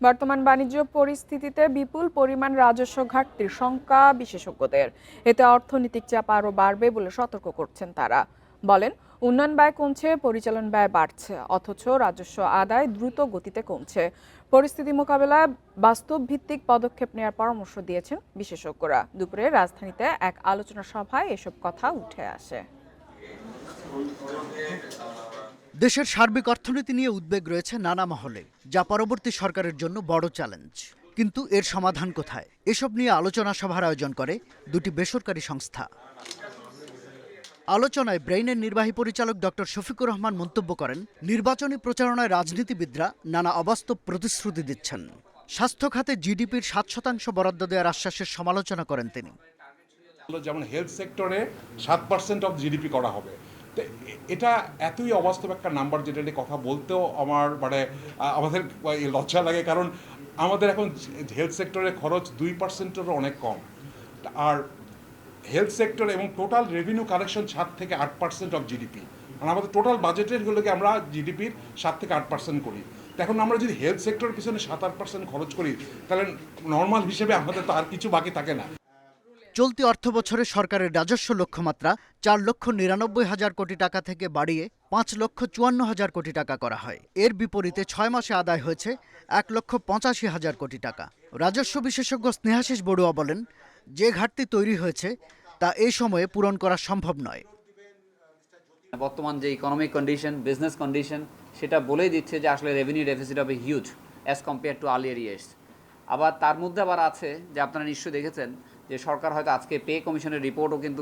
বর্তমান বাণিজ্য পরিস্থিতিতে বিপুল পরিমাণ রাজস্ব ঘাটতির শঙ্কা বিশেষজ্ঞদের। এতে অর্থনৈতিক চাপ আরও বাড়বে বলে সতর্ক করছেন তারা। বলেন, উন্নয়ন ব্যয় কমছে, পরিচালন ব্যয় বাড়ছে, অথচ রাজস্ব আদায় দ্রুত গতিতে কমছে। পরিস্থিতি মোকাবেলায় বাস্তব ভিত্তিক পদক্ষেপ নেওয়ার পরামর্শ দিয়েছেন বিশেষজ্ঞরা। দুপুরে রাজধানীতে এক আলোচনা সভায় এসব কথা উঠে আসে। দেশের সার্বিক অর্থনীতি নিয়ে উদ্বেগ রয়েছে নানা মহলে, যা পরবর্তী সরকারের জন্য বড় চ্যালেঞ্জ। কিন্তু এর সমাধান কোথায়? এসব নিয়ে আলোচনা সভার আয়োজন করে দুটি বেসরকারি সংস্থা। আলোচনায় ব্রেইনের নির্বাহী পরিচালক ডক্টর শফিকুর রহমান মন্তব্য করেন, নির্বাচনী প্রচারণায় রাজনীতিবিদরা নানা অবাস্তব প্রতিশ্রুতি দিচ্ছেন। স্বাস্থ্য খাতে জিডিপির 7% বরাদ্দ দেওয়ার আশ্বাসের সমালোচনা করেন তিনি। যেমন হেলথ সেক্টরে 7% অফ জিডিপি করা হবে, তো এটা এতই অবাস্তব একটা নাম্বার, যেটা নিয়ে কথা বলতেও আমাদের লজ্জা লাগে। কারণ আমাদের এখন হেলথ সেক্টরে খরচ 2%-এরও অনেক কম। আর হেলথ সেক্টর এবং total revenue collection 7-8% of GDP. আর আমাদের টোটাল বাজেটের হলো কি আমরা জিডিপির 7-8% করি। তো এখন আমরা যদি হেলথ সেক্টরের পিছনে 7-8% খরচ করি, তাহলে নর্মাল হিসেবে আমাদের তো আর কিছু বাকি থাকে না। চলতি অর্থবছরে সরকারের রাজস্ব লক্ষ্যমাত্রা 4,99,000 কোটি টাকা থেকে বাড়িয়ে 5,54,000 কোটি টাকা করা হয়। এর বিপরীতে 6 মাসে আদায় হয়েছে 1,85,000 কোটি টাকা। রাজস্ব বিশেষজ্ঞ স্নেহাশিস বড়ুয়া বলেন, যে ঘাটতি তৈরি হয়েছে তা এই সময়ে পূরণ করা সম্ভব নয়। বর্তমান যে ইকোনমিক কন্ডিশন, বিজনেস কন্ডিশন, সেটা বলেই দিচ্ছে যে আসলে রেভিনিউ ডেফিসিট হবে huge as compare to earlier years. আবার তার মধ্যে আবার আছে যে আপনারা নিশ্চয়ই দেখেছেন যে সরকার হয়তো আজকে পে কমিশনের রিপোর্টও কিন্তু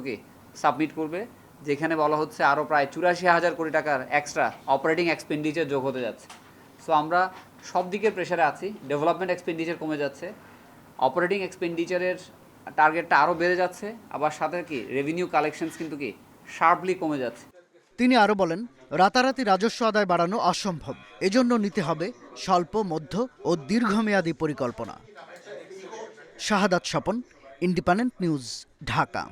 সাবমিট করবে, যেখানে বলা হচ্ছে আরও প্রায় 84,000 কোটি টাকার এক্সট্রা অপারেটিং এক্সপেন্ডিচার যোগ হতে যাচ্ছে। সো আমরা সব দিকের প্রেশারে আছি। ডেভেলপমেন্ট এক্সপেন্ডিচার কমে যাচ্ছে, অপারেটিং এক্সপেন্ডিচারের টার্গেটটা আরও বেড়ে যাচ্ছে, আবার সাথে রেভিনিউ কালেকশনস কিন্তু শার্পলি কমে যাচ্ছে। তিনি আরও বলেন, রাতারাতি রাজস্ব আদায় বাড়ানো অসম্ভব। এজন্য নিতে হবে স্বল্প, মধ্য ও দীর্ঘমেয়াদী পরিকল্পনা। শাহাদাত স্বপন, ইন্ডিপেন্ডেন্ট নিউজ, ঢাকা।